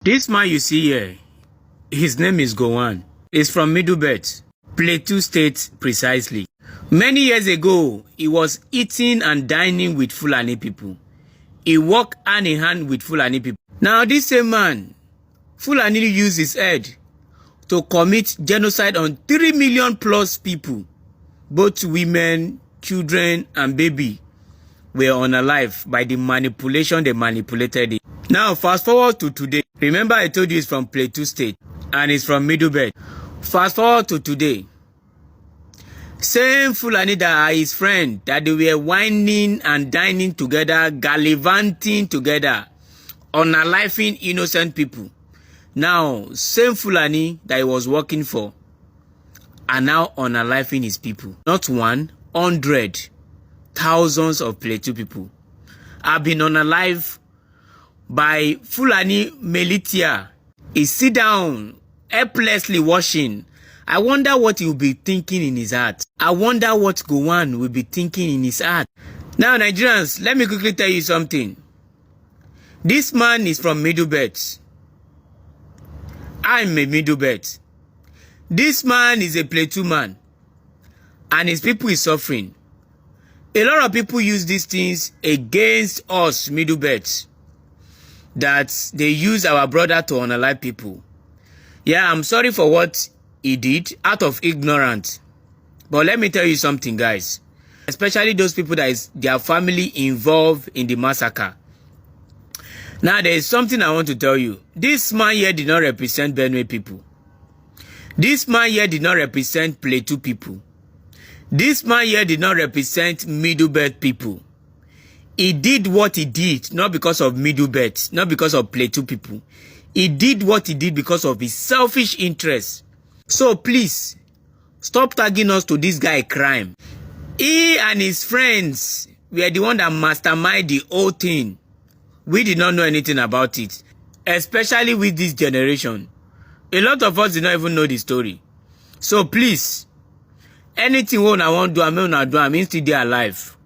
This man you see here, his name is Gowon. He's from Middle Belt, Plateau State precisely. Many years ago, he was eating and dining with Fulani people. He worked hand in hand with Fulani people. Now this same man, Fulani used his head to commit genocide on 3 million plus people. Both women, children, and baby were unalive by the manipulation they manipulated it. Now fast forward to today. Remember I told you he's from Plateau State and he's from Middle Belt. Fast forward to today. Same Fulani that are his friend, that they were whining and dining together, gallivanting together, unaliving innocent people. Now, same Fulani that he was working for are now unaliving his people. Not 100, thousands of Plateau people have been unalive by Fulani militia. He sit down, helplessly watching. I wonder what he will be thinking in his heart. I wonder what Gowon will be thinking in his heart. Now, Nigerians, let me quickly tell you something. This man is from Middle Belt. I'm a Middle Belt. This man is a Plateau man. And his people is suffering. A lot of people use these things against us, Middle Belt. That they use our brother to unalive people. Yeah, I'm sorry for what he did out of ignorance. But let me tell you something, guys. Especially those people that is their family involved in the massacre. Now, there is something I want to tell you. This man here did not represent Benue people. This man here did not represent Plateau people. This man here did not represent Middle Belt people. He did what he did, not because of Middle Belt, not because of Plateau people. He did what he did because of his selfish interests. So please, stop tagging us to this guy crime. He and his friends were the one that masterminded the whole thing. We did not know anything about it, especially with this generation. A lot of us did not even know the story. So please, anything I want to do, I mean still they alive.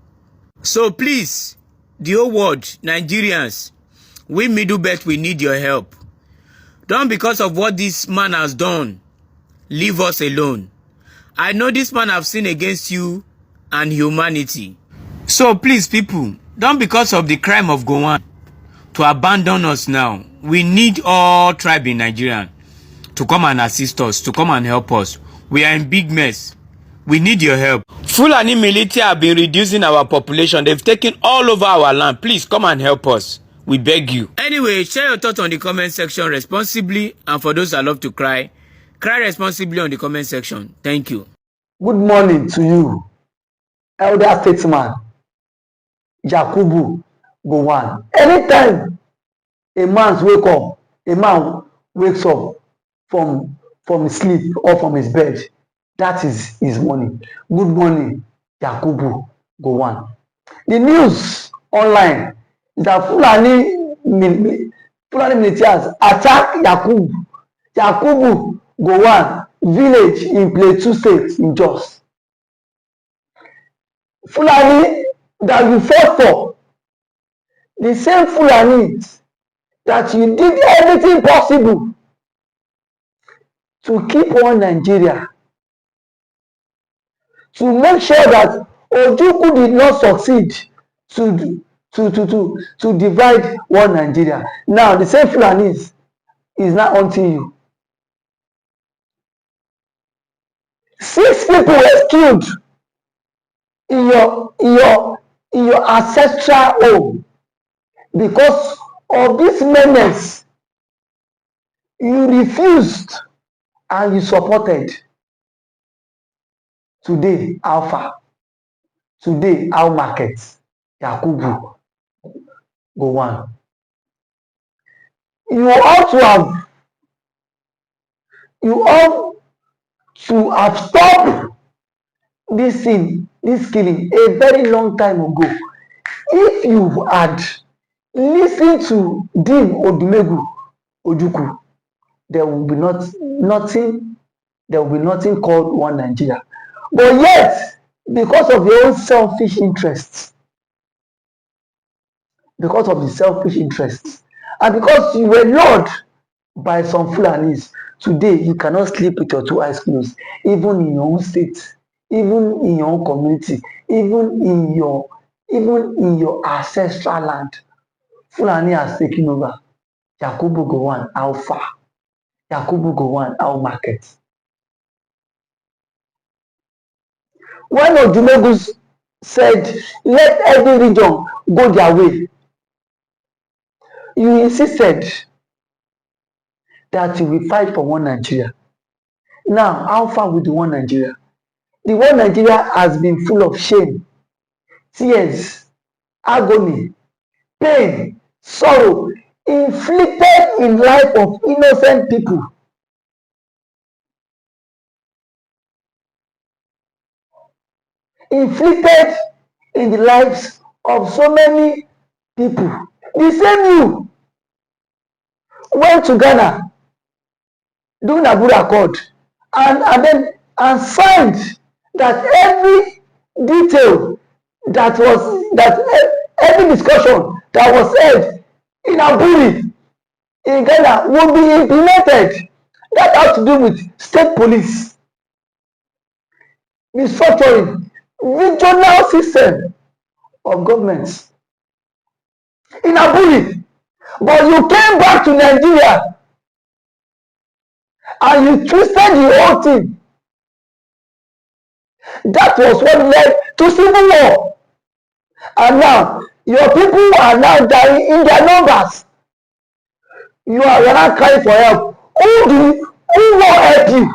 So please, the whole world, Nigerians, we Middle Belt, we need your help. Don't because of what this man has done, leave us alone. I know this man have sinned against you and humanity. So please, people, don't because of the crime of Gowon to abandon us now. We need all tribe in Nigeria to come and assist us, to come and help us. We are in big mess. We need your help. Fulani militia have been reducing our population. They've taken all over our land. Please come and help us. We beg you. Anyway, share your thoughts on the comment section responsibly. And for those that love to cry, cry responsibly on the comment section. Thank you. Good morning to you, elder statesman Yakubu Gowon. Anytime a man wakes up from his sleep or from his bed, that is his morning. Good morning, Yakubu Gowon. The news online is that Fulani militias attack Yakubu Gowon village in Plateau State in Jos. Fulani that you fought for, the same Fulani that you did everything possible to keep one Nigeria, to make sure that Ojukwu did not succeed to divide one Nigeria. Now the same Fulani is now hunting you. 6 people were killed in your ancestral home because of this menace. You refused and you supported. Today, how far? Today, how markets? Yakubu Gowon. You ought to have stopped this killing a very long time ago. If you had listened to Dim Odumegu Ojukwu, there will be nothing called one Nigeria. But yet, because of your own selfish interests, and because you were lured by some Fulanis. Today, you cannot sleep with your two eyes closed, even in your own state, even in your own community, even in your ancestral land. Fulani has taken over. Yakubu Gowon, how far? Yakubu Gowon, how market? When Odumegu said, let every region go their way, you insisted that you will fight for one Nigeria. Now, how far with the one Nigeria? The one Nigeria has been full of shame, tears, agony, pain, sorrow, inflicted in life of innocent people. Inflicted in the lives of so many people. The same you went to Ghana doing Aburi Accord and signed that every detail every discussion that was held in Aburi in Ghana will be implemented. That has to do with state police, restructuring, regional system of governments in Aburi. But you came back to Nigeria and you twisted the whole thing. That was what led to civil war. And now, your people are now dying in their numbers. You are not crying for help. Who will help you?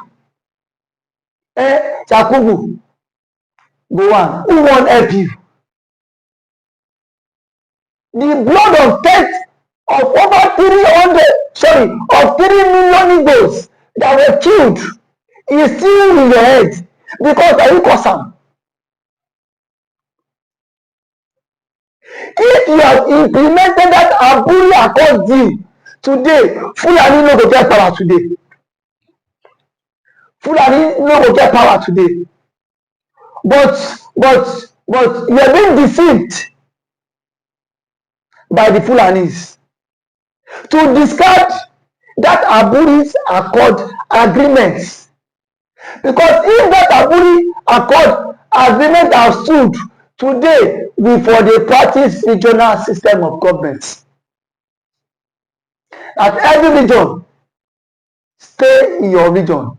Yakubu Gowon, who won't help you? The blood of death of over 3 million Igbos that were killed is still in your head because of you cause am. If you have implemented that Aburi Accord deal today, Fulani no go get power today. Fulani no go get power today. But you are being deceived by the Fulanis to discard that Aburi Accord agreement. Because if that Aburi Accord agreement has stood, today we for the practice regional system of government. At every region, stay in your region.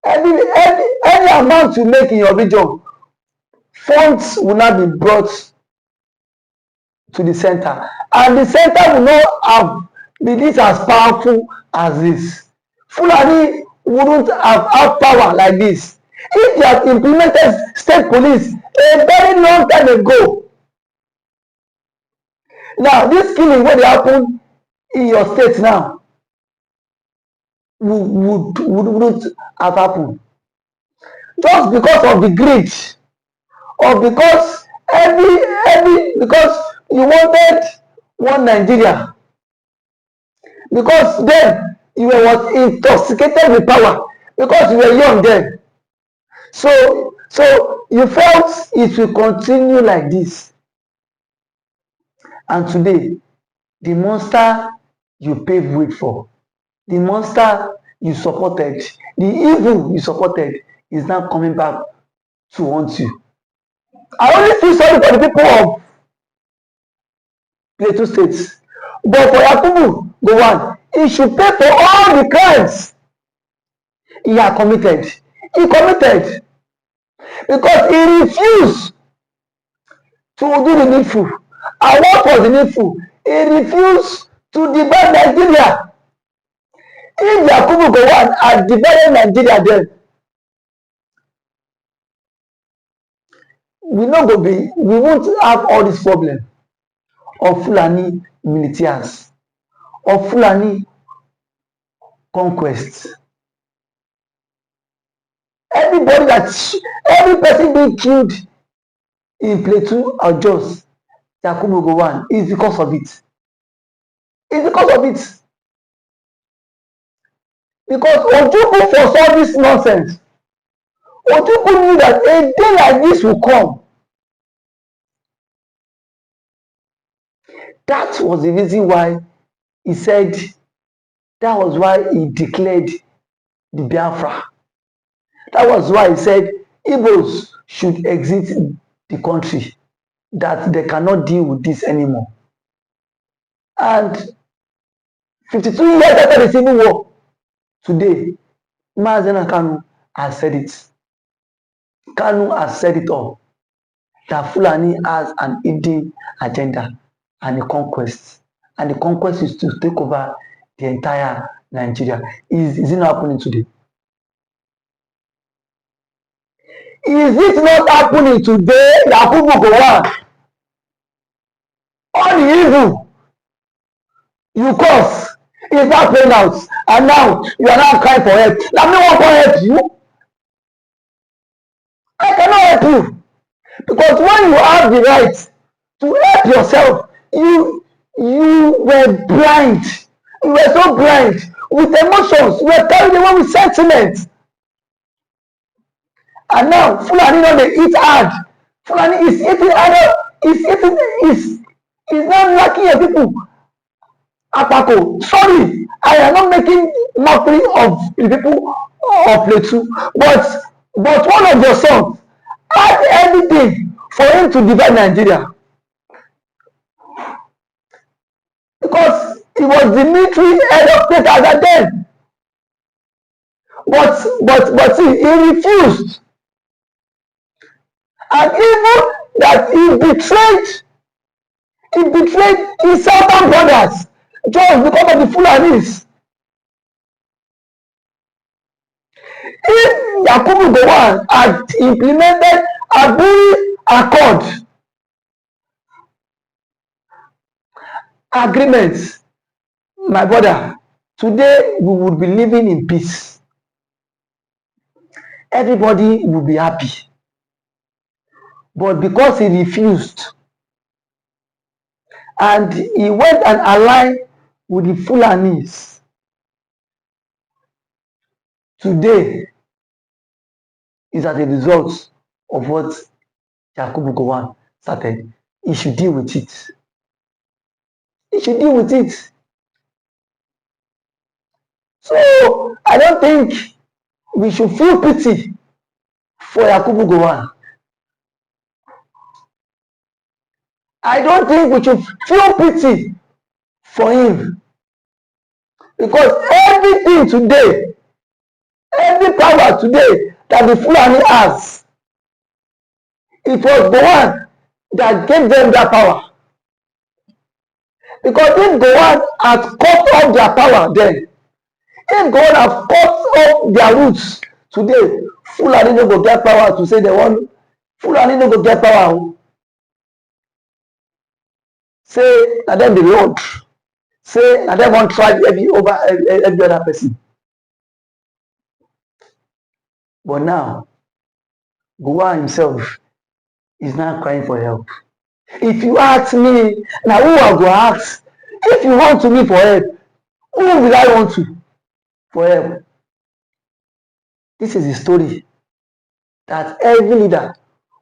Any amount you make in your region, funds will not be brought to the center. And the center will not be this as powerful as this. Fulani wouldn't have power like this if they have implemented state police a very long time ago. Now, this killing wey dey happen in your state now wouldn't have happened just because of the greed, or because because you wanted one Nigeria, because then you was intoxicated with power because you were young then. So you felt it will continue like this. And today, the monster you paved way for, the monster you supported, the evil you supported is now coming back to haunt you. I only feel sorry for the people of Plateau State. But for Yakubu Gowon, he should pay for all the crimes he had committed. He committed because he refused to do the needful. And what was the needful? He refused to divide Nigeria. If Yakubu Gowon had divided Nigeria then, we won't have all this problem of Fulani militaias, of Fulani conquest. Every person being killed in Plateau or Jos, Yakubu Gowon, is because of it. It's because of it. Because Ojukwu foresaw this nonsense. Ojukwu knew that a day like this will come. That was the reason why he said that was why he declared the Biafra. That was why he said Igbos should exit the country, that they cannot deal with this anymore. And 52 years after the Civil War, today, Mazen Kanu has said it. Kanu has said it all. That Fulani has an hidden agenda and a conquest. And the conquest is to take over the entire Nigeria. Is it not happening today? Is it not happening today? Yakubu Gowon, all the evil you cause is not playing out, and now you are now crying for help. Now me wan come help you. I cannot help you, because when you have the right to help yourself, you were blind. You were so blind with emotions. You were carried away with sentiment. And now Fulani don dey eat hard. Fulani is eating hard. Is not lacking your people. Apako, sorry, I am not making mockery of the people of Plateau, but one of your sons had everything for him to divide Nigeria, because he was the military head of state at that time. But see, he refused, and even that he betrayed his southern brothers just because of the Fulanis. If Yakubu Gowon had implemented Aburi Accord agreements, my brother, today we would be living in peace. Everybody would be happy. But because he refused and he went and aligned with the Fulanis, today is as a result of what Yakubu Gowon started. He should deal with it. He should deal with it. So I don't think we should feel pity for Yakubu Gowon. I don't think we should feel pity for him, because everything today, every power today that the Fulani has, it was the one that gave them that power. Because if Gowon had cut off their power then, if Gowon had cut off their roots today, Fulani no go get power to say they want. Fulani no go get power. Say na them the Lord. Say na them wan try every other person. But now, Gowon himself is now crying for help. If you ask me, now who I go ask? If you want to me for help, who will I want to for help? This is the story that every leader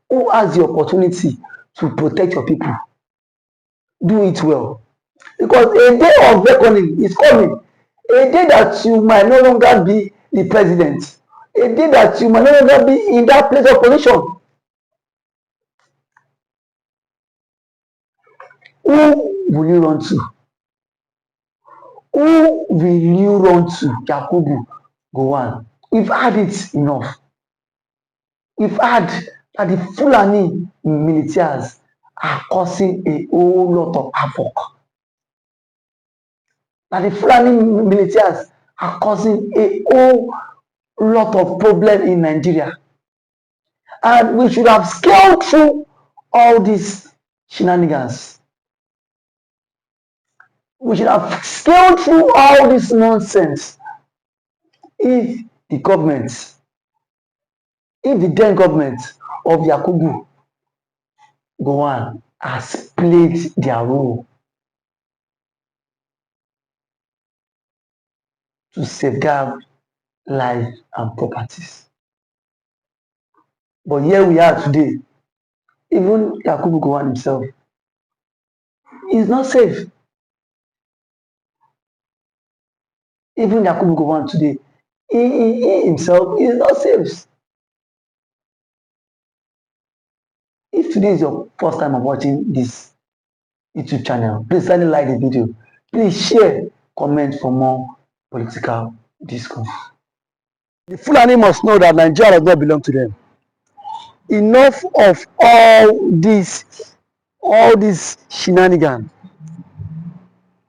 who has the opportunity to protect your people, do it well. Because a day of reckoning is coming. A day that you might no longer be the president. A day that you might no longer be in that place of position. Who will you run to? Who will you run to? Yakubu Gowon. We've had it enough. We've had that the Fulani militaias are causing a whole lot of havoc. That the Fulani militaias are causing a whole lot of problem in Nigeria. And we should have scaled through all these shenanigans. We should have scaled through all this nonsense if the government, if the then government of Yakubu Gowon has played their role to safeguard life and properties. But here we are today. Even Yakubu Gowon himself is not safe. Even Yakubu Gowon today, he himself is not safe. If today is your first time of watching this YouTube channel, please kindly like the video. Please share, comment for more political discourse. The Fulani must know that Nigeria does not belong to them. Enough of all this shenanigans.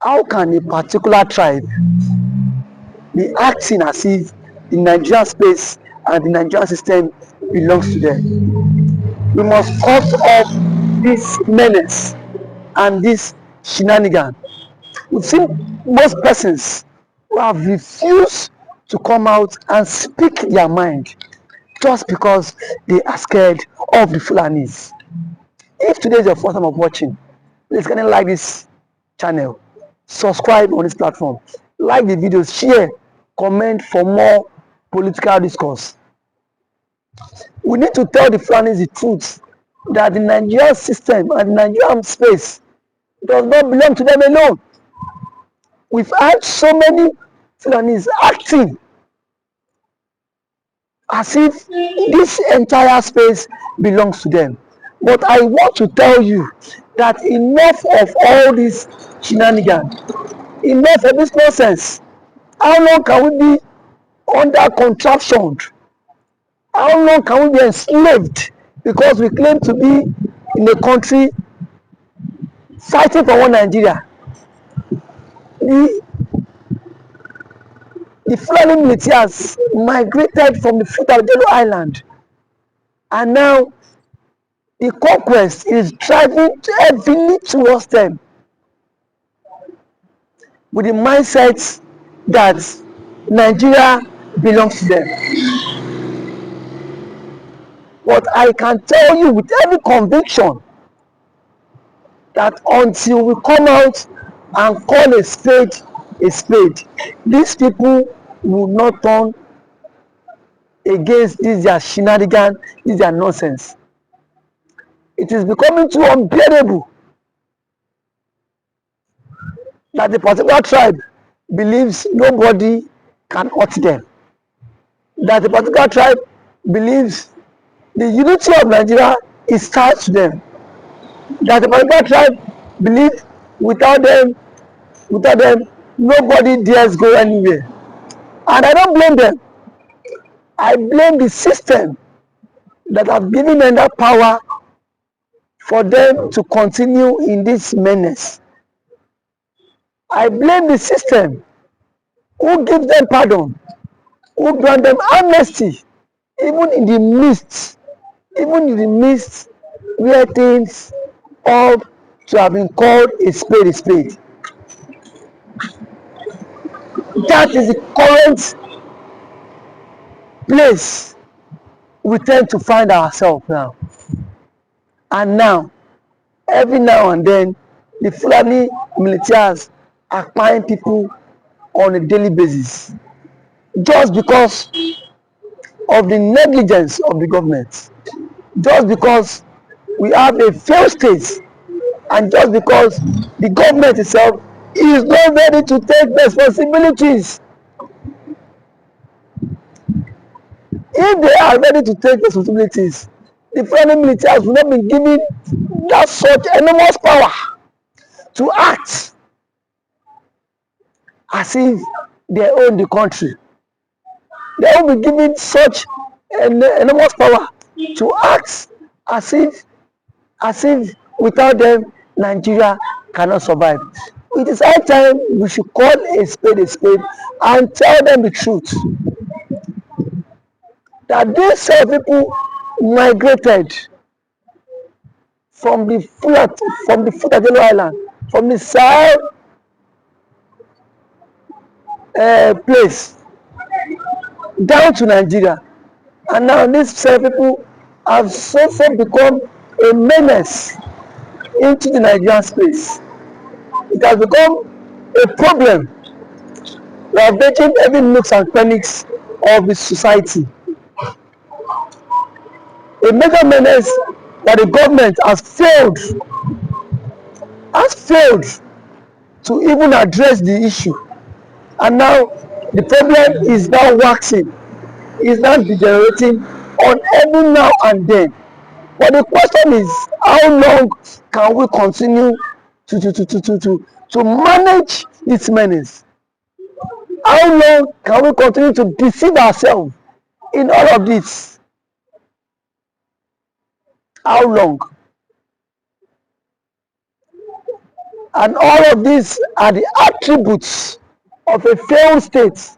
How can a particular tribe be acting as if the Nigerian space and the Nigerian system belongs to them? We must cut off this menace and this shenanigan. We've seen most persons who have refused to come out and speak their mind just because they are scared of the Fulanis. If today is your first time of watching, please can you like this channel, subscribe on this platform, like the videos, share, comment for more political discourse. We need to tell the Fulanis the truth that the Nigerian system and the Nigerian space does not belong to them alone. We've had so many Fulanis acting as if this entire space belongs to them. But I want to tell you that enough of all this shenanigans, enough of this nonsense. How long can we be under contraption? How long can we be enslaved because we claim to be in a country fighting for one Nigeria? The Fulani militaias migrated from the Herder'S island, and now the conquest is driving heavily towards them with the mindset that Nigeria belongs to them. But I can tell you with every conviction that until we come out and call a spade, these people will not turn against this their shenanigan, this their nonsense. It is becoming too unbearable that the particular tribe believes nobody can hurt them. That the particular tribe believes the unity of Nigeria is tied to them. That the particular tribe believes without them, nobody dares go anywhere. And I don't blame them. I blame the system that have given them that power for them to continue in this menace. I blame the system who gives them pardon, who grant them amnesty, even in the midst where things ought to have been called a spade. That is the current place we tend to find ourselves now. And now, every now and then, the Fulani militaias are buying people on a daily basis just because of the negligence of the government, just because we have a failed state, and just because the government itself is not ready to take responsibilities. If they are ready to take responsibilities, the Fulani militaries will not be given that such enormous power to act as if they own the country. They will be given such enormous power to act as if without them Nigeria cannot survive. It is high time we should call a spade and tell them the truth that these people migrated from the Herder'S island, from the south place down to Nigeria, and now these people have so far become a menace into the Nigerian space. It has become a problem ravaging every nooks and crannies of the society. A major menace that the government has failed to even address the issue. And now The problem is now waxing, is now degenerating on every now and then. But the question is, how long can we continue to manage this menace? How long can we continue to deceive ourselves in all of this? How long? And all of these are the attributes of a failed state.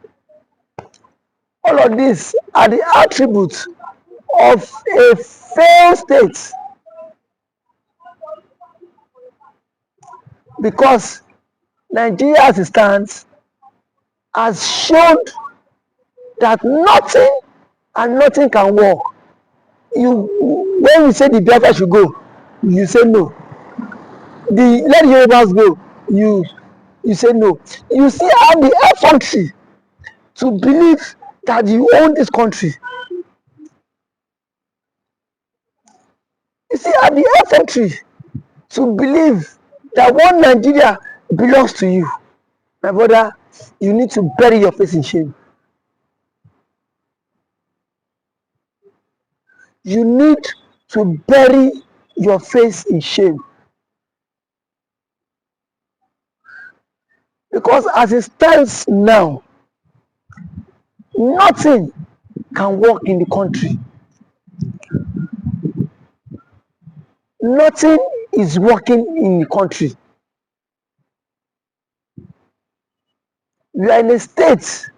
All of these are the attributes of a failed state, because Nigeria as it stands has shown that nothing and nothing can work. When we say the Biafra should go, you say no. Let the Yorubas go, you say no. You see how the effrontery to believe that you own this country. You see how the effrontery to believe that one Nigeria belongs to you. My brother, you need to bury your face in shame. You need to bury your face in shame. Because as it stands now, nothing can work in the country. Nothing is working in the country. We are in a state